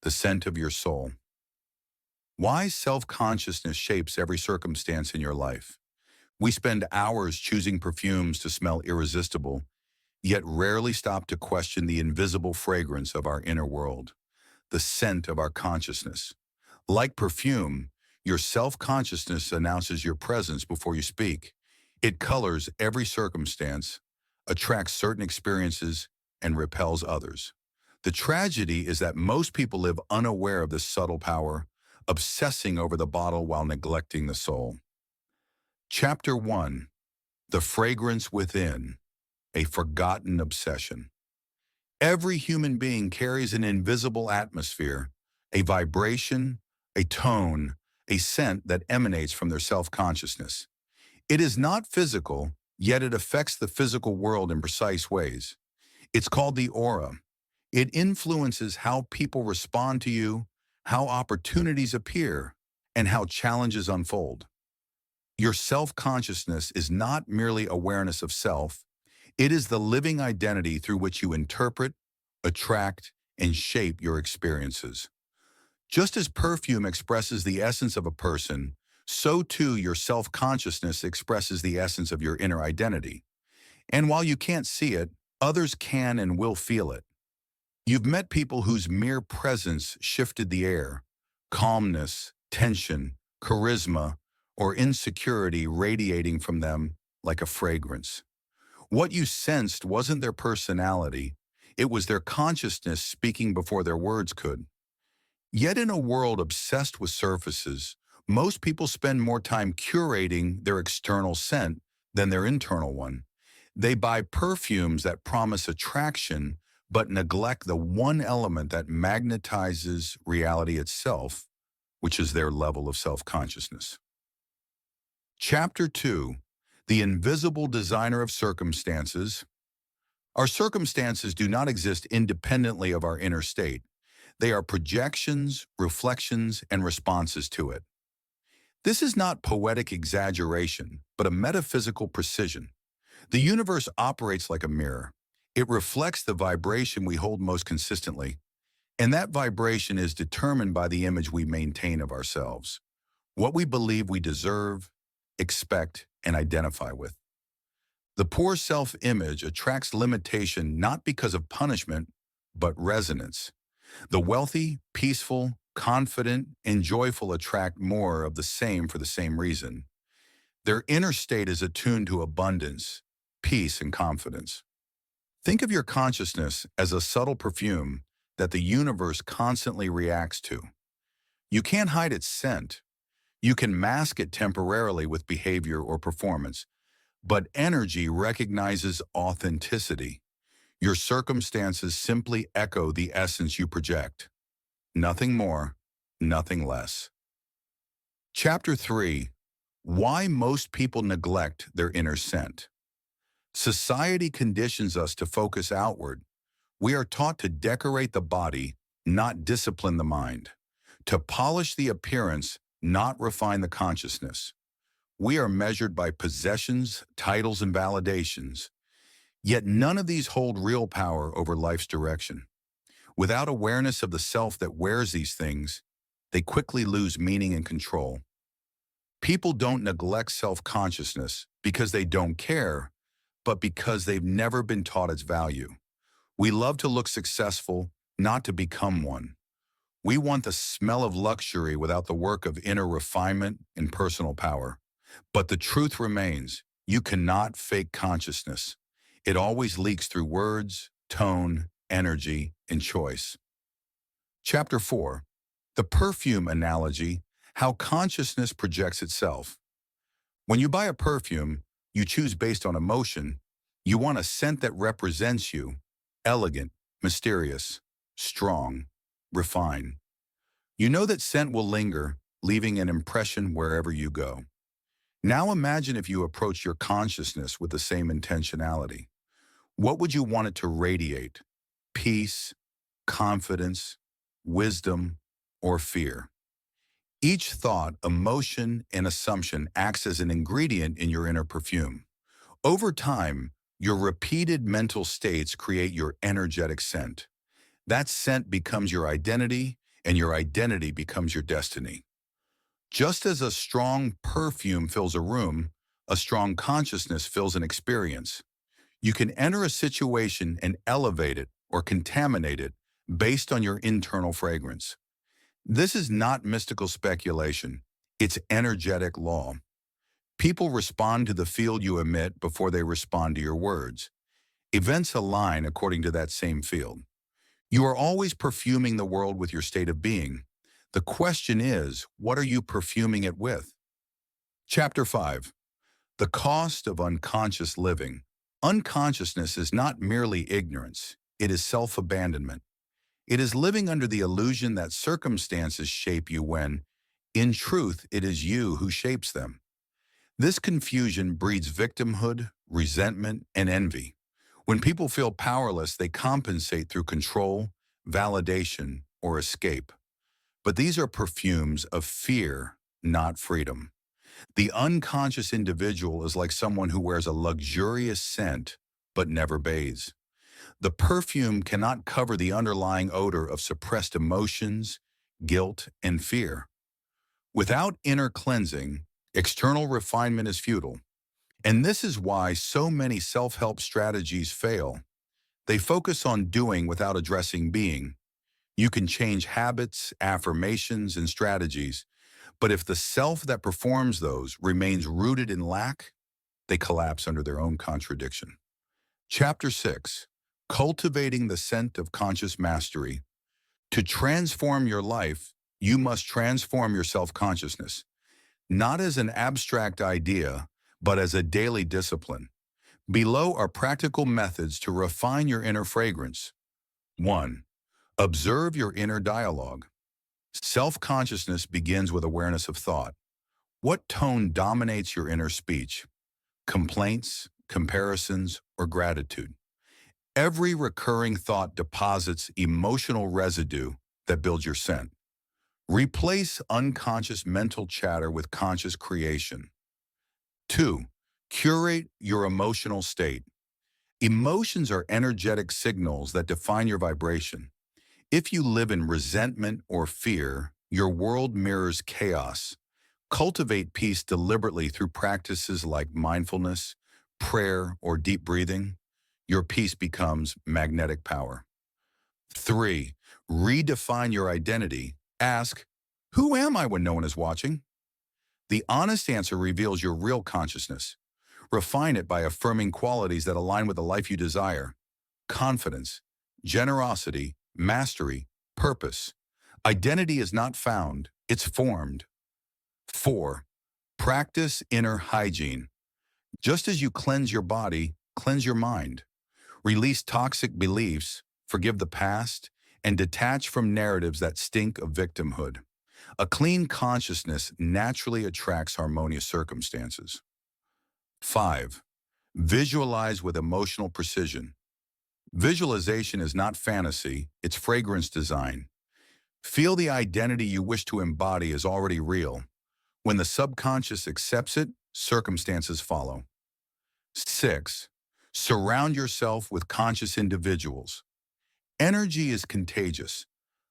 the scent of your soul. Why self-consciousness shapes every circumstance in your life. We spend hours choosing perfumes to smell irresistible, yet rarely stop to question the invisible fragrance of our inner world, the scent of our consciousness. Like perfume, your self-consciousness announces your presence before you speak. It colors every circumstance, attracts certain experiences, and repels others. The tragedy is that most people live unaware of this subtle power, obsessing over the bottle while neglecting the soul. Chapter 1. The Fragrance Within, a Forgotten Obsession. Every human being carries an invisible atmosphere, a vibration, a tone, a scent that emanates from their self-consciousness. It is not physical, yet it affects the physical world in precise ways. It's called the aura. It influences how people respond to you, how opportunities appear, and how challenges unfold. Your self-consciousness is not merely awareness of self, it is the living identity through which you interpret, attract, and shape your experiences. Just as perfume expresses the essence of a person, so too your self-consciousness expresses the essence of your inner identity. And while you can't see it, others can and will feel it. You've met people whose mere presence shifted the air, calmness, tension, charisma, or insecurity radiating from them like a fragrance. What you sensed wasn't their personality, it was their consciousness speaking before their words could. Yet in a world obsessed with surfaces, most people spend more time curating their external scent than their internal one. They buy perfumes that promise attraction, but neglect the one element that magnetizes reality itself, which is their level of self-consciousness. Chapter 2. The Invisible Designer of Circumstances. Our circumstances do not exist independently of our inner state. They are projections, reflections, and responses to it. This is not poetic exaggeration, but a metaphysical precision. The universe operates like a mirror. It reflects the vibration we hold most consistently, and that vibration is determined by the image we maintain of ourselves, what we believe we deserve, expect, and identify with. The poor self-image attracts limitation not because of punishment, but resonance. The wealthy, peaceful, confident, and joyful attract more of the same for the same reason. Their inner state is attuned to abundance, peace, and confidence. Think of your consciousness as a subtle perfume that the universe constantly reacts to. You can't hide its scent. You can mask it temporarily with behavior or performance, but energy recognizes authenticity. Your circumstances simply echo the essence you project. Nothing more, nothing less. Chapter 3. Why most people neglect their inner scent. Society conditions us to focus outward. We are taught to decorate the body, not discipline the mind, to polish the appearance, not refine the consciousness. We are measured by possessions, titles, and validations. Yet none of these hold real power over life's direction. Without awareness of the self that wears these things, they quickly lose meaning and control. People don't neglect self-consciousness because they don't care, but because they've never been taught its value. We love to look successful, not to become one. We want the smell of luxury without the work of inner refinement and personal power. But the truth remains, you cannot fake consciousness. It always leaks through words, tone, energy, and choice. Chapter 4. The Perfume Analogy, How Consciousness Projects Itself. When you buy a perfume, you choose based on emotion. You want a scent that represents you, elegant, mysterious, strong, refined. You know that scent will linger, leaving an impression wherever you go. Now imagine if you approach your consciousness with the same intentionality. What would you want it to radiate? Peace, confidence, wisdom, or fear? Each thought, emotion, and assumption acts as an ingredient in your inner perfume. Over time, your repeated mental states create your energetic scent. That scent becomes your identity, and your identity becomes your destiny. Just as a strong perfume fills a room, a strong consciousness fills an experience. You can enter a situation and elevate it or contaminate it based on your internal fragrance. This is not mystical speculation. It's energetic law. People respond to the field you emit before they respond to your words. Events align according to that same field. You are always perfuming the world with your state of being. The question is, what are you perfuming it with? Chapter 5. The Cost of Unconscious Living. Unconsciousness is not merely ignorance. It is self-abandonment. It is living under the illusion that circumstances shape you when, in truth, it is you who shapes them. This confusion breeds victimhood, resentment, and envy. When people feel powerless, they compensate through control, validation, or escape. But these are perfumes of fear, not freedom. The unconscious individual is like someone who wears a luxurious scent but never bathes. The perfume cannot cover the underlying odor of suppressed emotions, guilt, and fear. Without inner cleansing, external refinement is futile. And this is why so many self-help strategies fail. They focus on doing without addressing being. You can change habits, affirmations, and strategies, but if the self that performs those remains rooted in lack, they collapse under their own contradiction. Chapter 6. Cultivating the Scent of Conscious Mastery. To transform your life, you must transform your self-consciousness, not as an abstract idea, but as a daily discipline. Below are practical methods to refine your inner fragrance. 1. Observe your inner dialogue. Self-consciousness begins with awareness of thought. What tone dominates your inner speech? Complaints, comparisons, or gratitude? Every recurring thought deposits emotional residue that builds your scent. Replace unconscious mental chatter with conscious creation. 2. Curate your emotional state. Emotions are energetic signals that define your vibration. If you live in resentment or fear, your world mirrors chaos. Cultivate peace deliberately through practices like mindfulness, prayer, or deep breathing. Your peace becomes magnetic power. 3. Redefine your identity. Ask, who am I when no one is watching? The honest answer reveals your real consciousness. Refine it by affirming qualities that align with the life you desire. Confidence, generosity, mastery, purpose. Identity is not found, it's formed. 4. Practice inner hygiene. Just as you cleanse your body, cleanse your mind. Release toxic beliefs, forgive the past, and detach from narratives that stink of victimhood. A clean consciousness naturally attracts harmonious circumstances. 5. Visualize with emotional precision. Visualization is not fantasy, it's fragrance design. Feel the identity you wish to embody is already real. When the subconscious accepts it, circumstances follow. 6. Surround yourself with conscious individuals. Energy is contagious.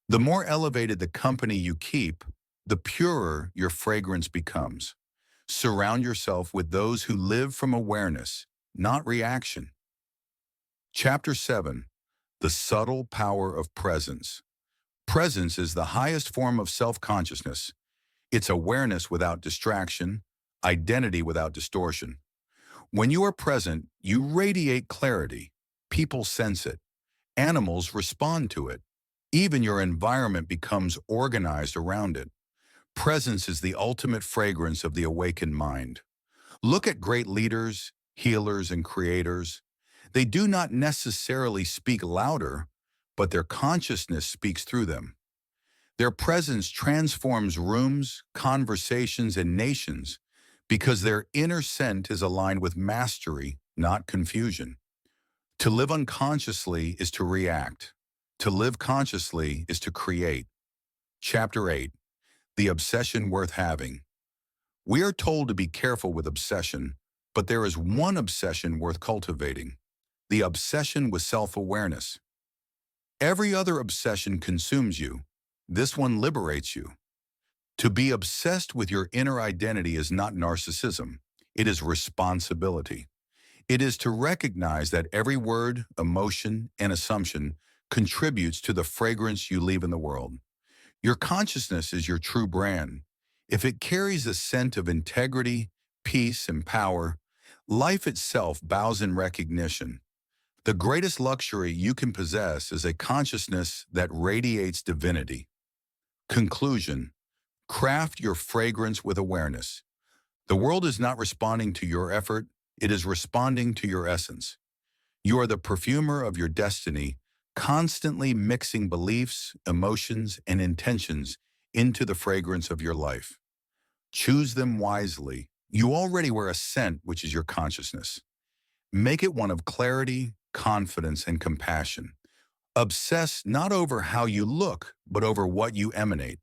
The more elevated the company you keep, the purer your fragrance becomes. Surround yourself with those who live from awareness, not reaction. Chapter 7. The Subtle Power of Presence. Presence is the highest form of self-consciousness. It's awareness without distraction, identity without distortion. When you are present, you radiate clarity. People sense it. Animals respond to it. Even your environment becomes organized around it. Presence is the ultimate fragrance of the awakened mind. Look at great leaders, healers, and creators. They do not necessarily speak louder, but their consciousness speaks through them. Their presence transforms rooms, conversations, and nations because their inner scent is aligned with mastery, not confusion. To live unconsciously is to react. To live consciously is to create. Chapter 8. The Obsession Worth Having. We are told to be careful with obsession, but there is one obsession worth cultivating: the obsession with self-awareness. Every other obsession consumes you. This one liberates you. To be obsessed with your inner identity is not narcissism. It is responsibility. It is to recognize that every word, emotion, and assumption contributes to the fragrance you leave in the world. Your consciousness is your true brand. If it carries a scent of integrity, peace, and power, life itself bows in recognition. The greatest luxury you can possess is a consciousness that radiates divinity. Conclusion: craft your fragrance with awareness. The world is not responding to your effort, it is responding to your essence. You are the perfumer of your destiny, constantly mixing beliefs, emotions, and intentions into the fragrance of your life. Choose them wisely. You already wear a scent, which is your consciousness. Make it one of clarity, confidence, and compassion. Obsess not over how you look, but over what you emanate.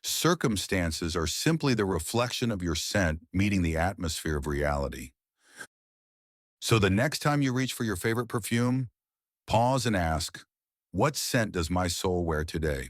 Circumstances are simply the reflection of your scent meeting the atmosphere of reality. So the next time you reach for your favorite perfume, pause and ask, what scent does my soul wear today?